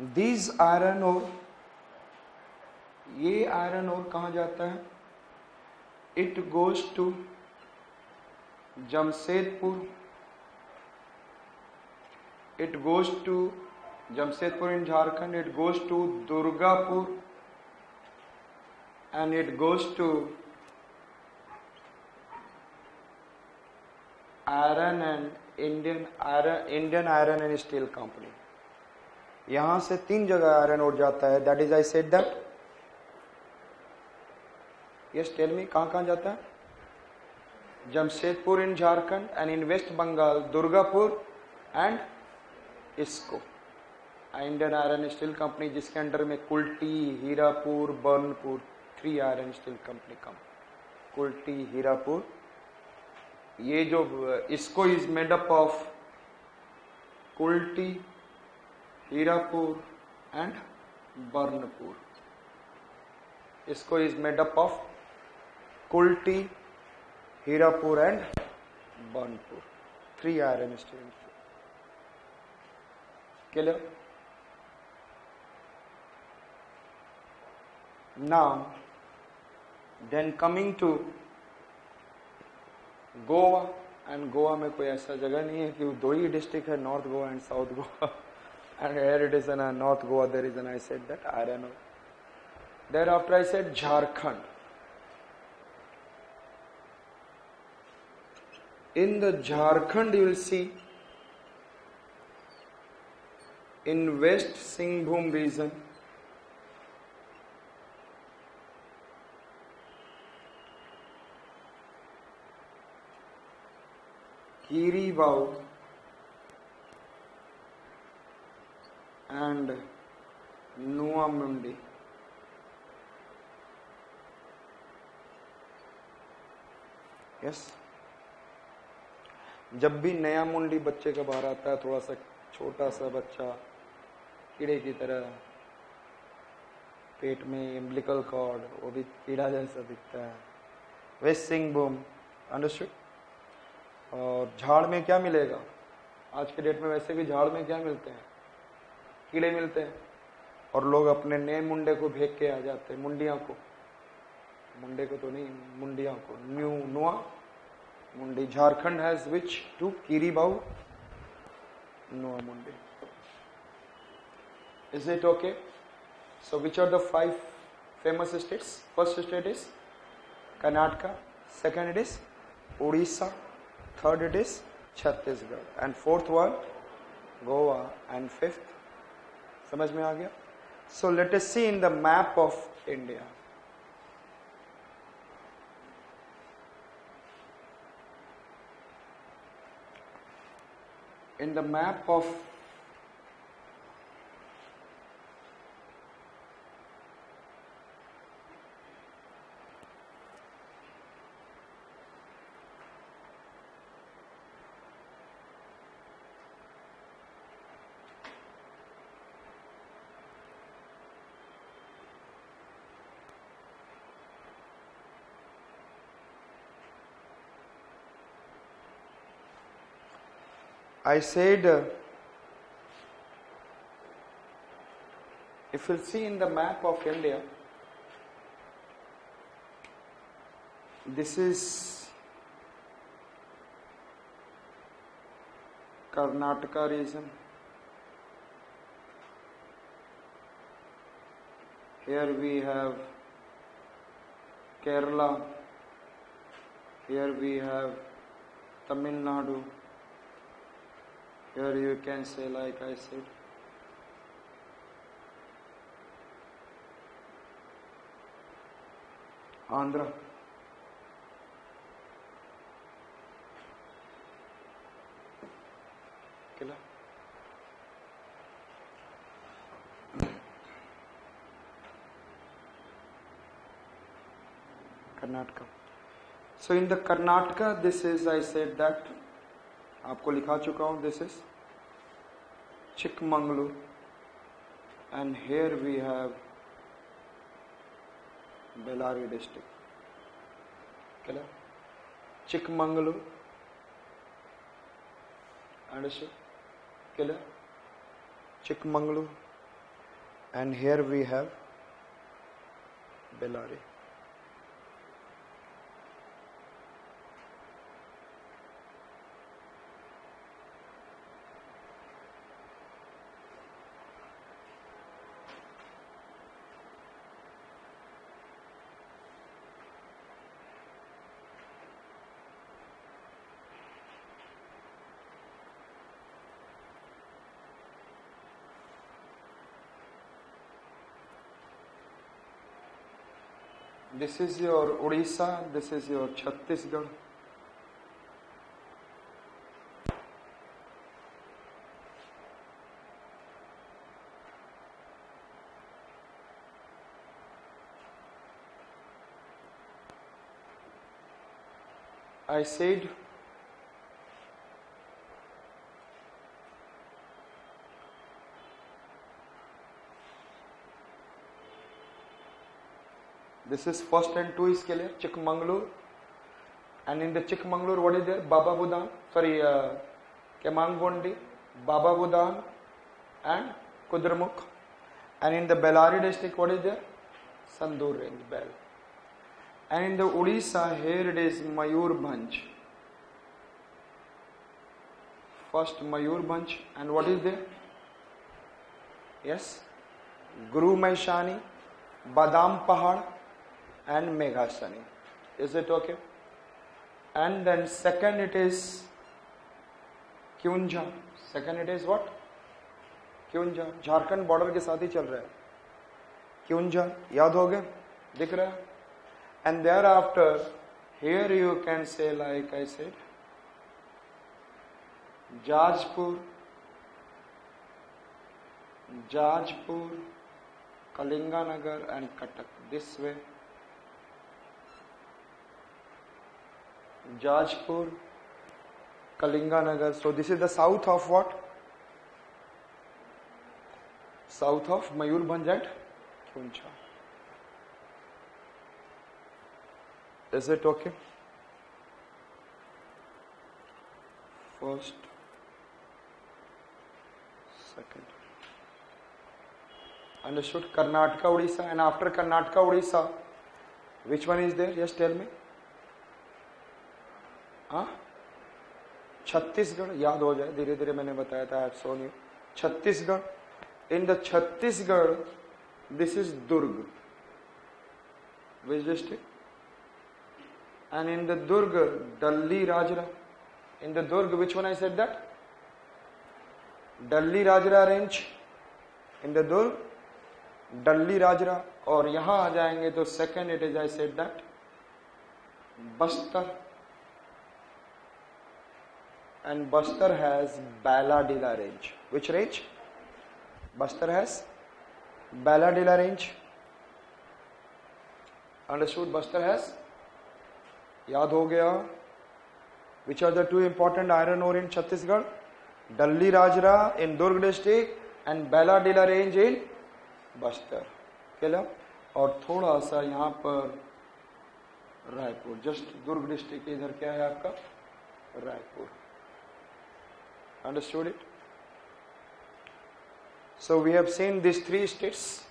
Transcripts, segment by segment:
This iron ore, ये iron ore कहाँ जाता है? It goes to Jamshedpur, it goes to Jamshedpur in Jharkhand, it goes to Durgapur, and it goes to iron and Indian Iron and Steel Company. यहां से 3 जगह iron ore जाता है. That is I said that. Yes, tell me, कहां कहां जाता है? Jamshedpur in Jharkhand, and in West Bengal Durgapur and इसको इंडियन आयरन स्टील कंपनी, जिसके अंडर में Kulti, Hirapur, Burnpur 3 iron steel company कम. कुल्टी, हीरापुर, ये जो इसको is made up of Kulti, Hirapur and Burnpur. इसको is made up of Kulti, Hirapur and Burnpur. 3 iron steel. Clear? Now, then coming to Goa, and Goa में कोई ऐसा जगह नहीं है कि वो 2 ही डिस्ट्रिक्ट है, north Goa and south Goa. And here it is in North Goa, there is an, I said that iron ore. Thereafter I said Jharkhand. In the Jharkhand you will see in West Singhbhum region Kiribau and Nuamundi. Yes, जब भी नया मुंडी बच्चे का बाहर आता है, थोड़ा सा छोटा सा बच्चा कीड़े की तरह, पेट में एम्बिलिकल कॉर्ड, वो भी कीड़ा जैसा दिखता है. West Singhbhum, understood? और झाड़ में क्या मिलेगा? आज के डेट में वैसे भी झाड़ में क्या मिलते हैं? कीड़े मिलते हैं. और लोग अपने नए मुंडे को भेज के आ जाते हैं, मुंडिया को, मुंडे को तो नहीं, मुंडिया को. नुआ मुंडी. Jharkhand has which 2? कीरीबाऊ, नुआ मुंडी. Is it okay? So which are the 5 famous states? First state is Karnataka, second it is Odisha, third it is Chhattisgarh, and fourth one Goa, and fifth, समझ में आ गया? So let us see in the map of India. In the map of I said, if you see in the map of India, this is Karnataka region. Here we have Kerala. Here we have Tamil Nadu. Here you can say, like I said, Andhra. Kila. Karnataka. So in the Karnataka, this is, I said that, आपको लिखा चुका हूँ, this is Chikmagalur, and here we have Bellary district. Clear? Chikmagalur, understood? Clear? Chikmagalur, and here we have Bellary. This is your Odisha, this is your Chhattisgarh. I said this is first and two is clear, Chikmagalur. And in the Chikmagalur, what is there? Baba Budan, sorry, Kemang Bondi, Baba Budan and Kudramukh. And in the Bellary district, what is there? Sandur range, Bell. And in the Odisha, here it is Mayurbhanj. First Mayurbhanj, and what is there? Yes, Guru Maishani, Badam Pahad and Meghasani. Is it okay? And then second it is Kyunjha. Second it is what? Kyunjha. Jharkhand border के साथ ही चल रहा है. Kyunjha, याद हो गया? दिख रहा है? And thereafter, here you can say like I said, Jajpur, Kalinganagar and Cuttack. This way. Jajpur, Kalinganagar. So this is the south of what? South of Mayurbhanj and Kyunjha. Is it okay? First, second. Understood? Karnataka, Odisha, and after Karnataka, Odisha, which one is there? Just tell me. हाँ? छत्तीसगढ़ याद हो जाए धीरे धीरे. मैंने बताया था, I have shown you. Chhattisgarh. In the Chhattisgarh, this is Durg. Which district? And in the Durg, Dalli Rajra. In the Durg, which one I said that? Dalli Rajra range. In the Durg, Dalli Rajra. और यहाँ आ जाएंगे तो second it is I said that Bastar. And Bastar has Baladila range. Which range? Bastar has Baladila range. Understood? Bastar has. याद हो गया. Which are the two important iron ore in Chhattisgarh? Dalli Rajra in Durg district and Baladila range in Bastar. चलो. और थोड़ा सा यहाँ पर Raipur. Just दुर्ग district इधर क्या है आपका? Raipur. Understood it? So we have seen these three states,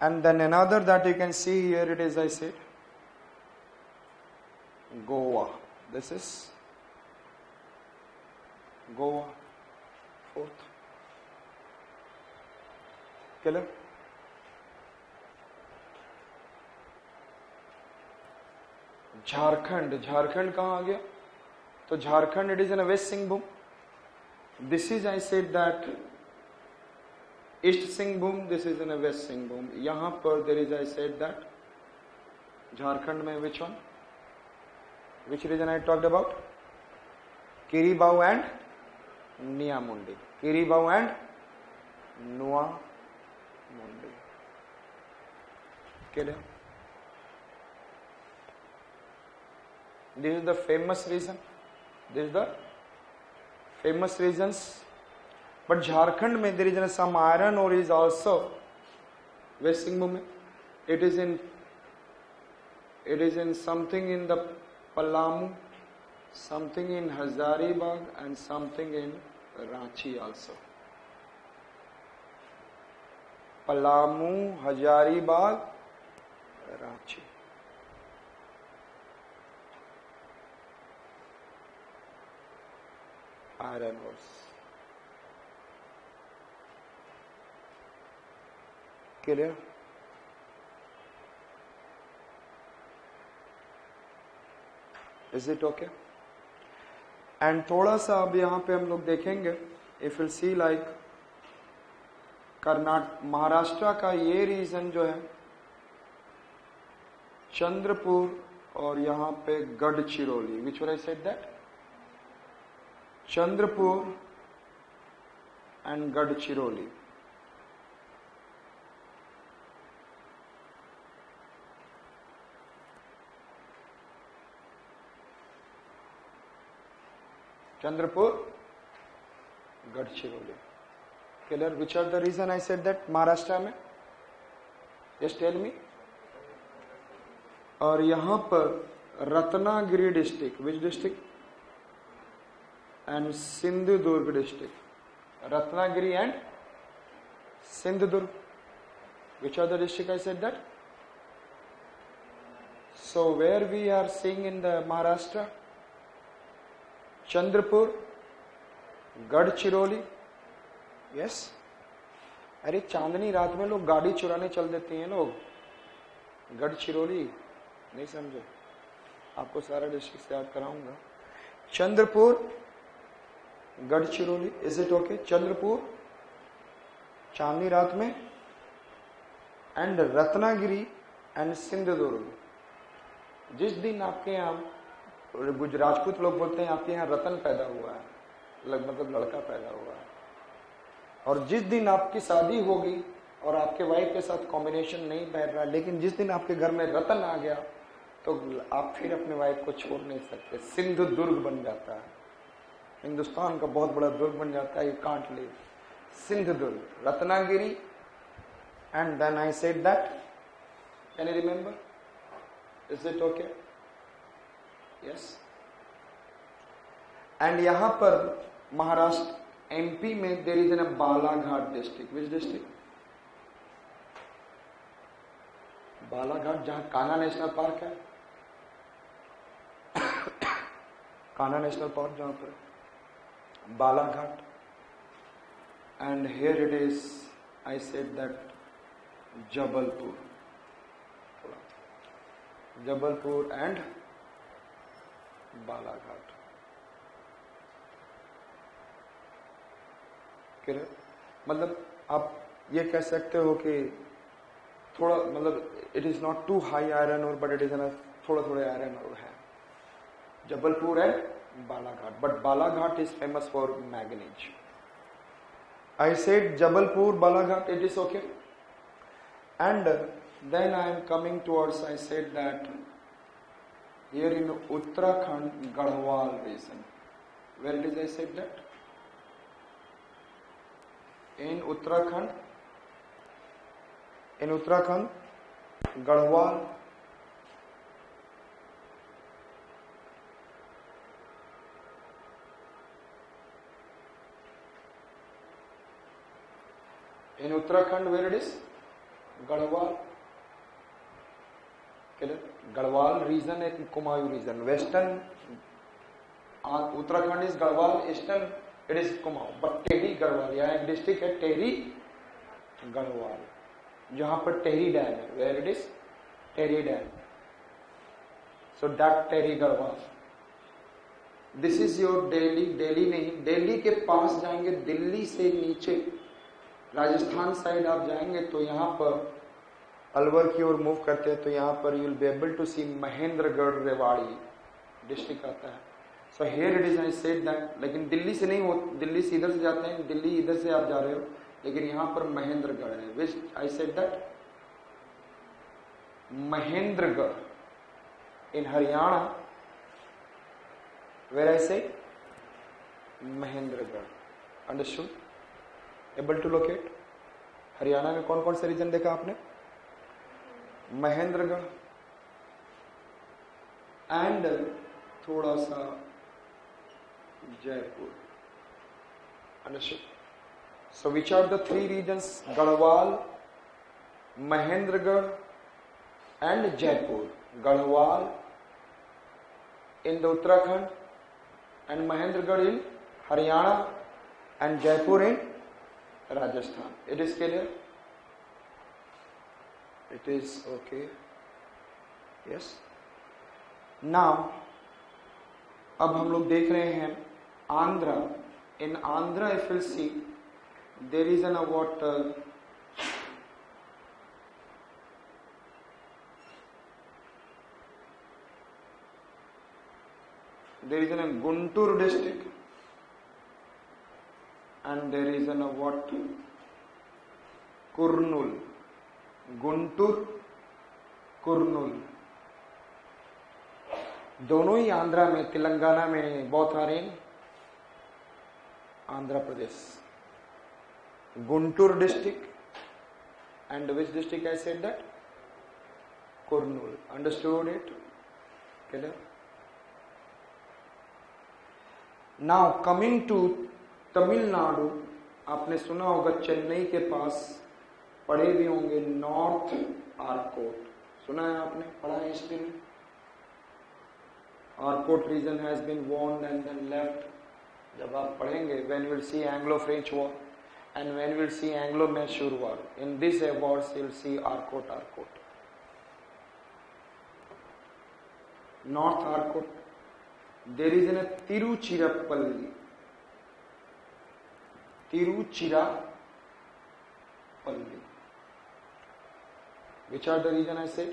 and then another that you can see here it is I said Goa. This is Goa, fourth. Clear? Jharkhand. Jharkhand कहाँ आ गया? तो Jharkhand it is in a West Singhbhum. This is I said that East Singhbhum. This is in a West Singhbhum. यहाँ पर there is I said that Jharkhand में which one? Which region I talked about? Kiribau and Niamundi. Kiribau and Nuamundi. Clear? This is the famous region. This is the famous regions. But Jharkhand mein there is some iron ore is also West Singhbhum. It is in something in the Palamu, something in Hazaribagh and something in Ranchi also. Palamu, Hazaribagh, Ranchi. Iron ores clear. Is it okay? And थोड़ा सा अब यहां पे हम लोग देखेंगे, if will see like Maharashtra का ये रीजन जो है चंद्रपुर और यहां पे Gadchiroli, which one I said that, Chandrapur and Gadchiroli. Chandrapur, Gadchiroli. Clear? Which are the reason I said that Maharashtra में? Just tell me. और यहाँ पर Ratnagiri district, which district? And Sindhudurg district. Ratnagiri and Sindhudurg. Which are the district I said that? So where we are seeing in the Maharashtra? Chandrapur, Gadchiroli, yes. अरे चांदनी रात में लोग गाड़ी चुराने चल देते हैं लोग, गढ़चिरौली नहीं समझे? आपको सारा डिस्ट्रिक्ट से याद कराऊंगा। Chandrapur, Gadchiroli, is it okay? Chandrapur, चांदनी रात में, एंड रत्नागिरी एंड सिंधुदुर्ग। जिस दिन आपके यहाँ राजपूत लोग बोलते हैं आपके यहाँ रतन पैदा हुआ है, मतलब लड़का पैदा हुआ है, और जिस दिन आपकी शादी होगी और आपके वाइफ के साथ कॉम्बिनेशन नहीं बैठ रहा, लेकिन जिस दिन आपके घर में रतन आ गया तो आप फिर अपने वाइफ को छोड़ नहीं सकते, सिंधुदुर्ग बन जाता है, हिंदुस्तान का बहुत बड़ा दुर्ग बन जाता है, you can't live. Sindhudurg, Ratnagiri, and then I said that, can you remember? Is it okay? Yes. And यहां पर महाराष्ट्र एमपी में there is an Balaghat district. Which district? Balaghat, जहां कान्हा नेशनल पार्क है, कान्हा नेशनल पार्क जहां पर Balaghat. And here it is, I said that Jabalpur, Jabalpur and Balaghat. मतलब आप ये कह सकते हो कि थोड़ा, मतलब it is not too high iron और, बट इट इज थोड़ा थोड़ा आयरन और है, Jabalpur and Balaghat. But Balaghat is famous for manganese. I said Jabalpur, Balaghat, it is okay. And then I am coming towards, I said that here in Uttarakhand, Garhwal region. Where did I say that? In Uttarakhand, Garhwal, in Uttarakhand, where it is? Garhwal. Garhwal region है, Kumaon region, western Uttarakhand is Garhwal, eastern it is Kumaon, but Tehri Garhwal, यहाँ एक district है टेहरी गढ़वाल, जहां पर Tehri dam है। Where it is? Tehri dam. So that Tehri Garhwal, this is your Delhi. Delhi नहीं, दिल्ली के पास जाएंगे, दिल्ली से नीचे राजस्थान साइड आप जाएंगे तो यहाँ पर अलवर की ओर मूव करते हैं तो यहाँ पर you will be able to see Mahendragarh Rewari district आता है। So here it is, I said that, लेकिन दिल्ली से नहीं हो, दिल्ली से इधर से जाते हैं, दिल्ली इधर से आप जा रहे हो, लेकिन यहाँ पर महेंद्रगढ़ है। Which I said that, Mahendragarh in Haryana, where I say Mahendragarh. Understood? Able to locate? Haryana में कौन कौन से रीजन देखा आपने? महेंद्रगढ़ एंड थोड़ा सा Jaipur. Understood? So which are the three regions? Garhwal, Mahendragarh and Jaipur. Garhwal in the Uttarakhand and Mahendragarh in Haryana and Jaipur in Rajasthan. It is clear? It is okay. Yes. Now, अब हम लोग देख रहे हैं Andhra. In Andhra, if you see, there is an what there is a Guntur district and there is a what Kurnool. Guntur, Kurnool. दोनों ही आंध्रा में, तेलंगाना में, both are in Andhra Pradesh. Guntur district and which district I said that? Kurnool. Understood it? Clear? Now coming to Tamil Nadu, आपने सुना होगा चेन्नई के पास पढ़े भी होंगे नॉर्थ आर्कोट. सुना है आपने, पढ़ा है हिस्ट्री में? Arcot region has been worn and then left. जब आप पढ़ेंगे when you will see Anglo-French war and when you will see Anglo-Mysore war, in this wars you will see Arcot. North Arcot. There is a Tiruchirappalli. Which are the region I said?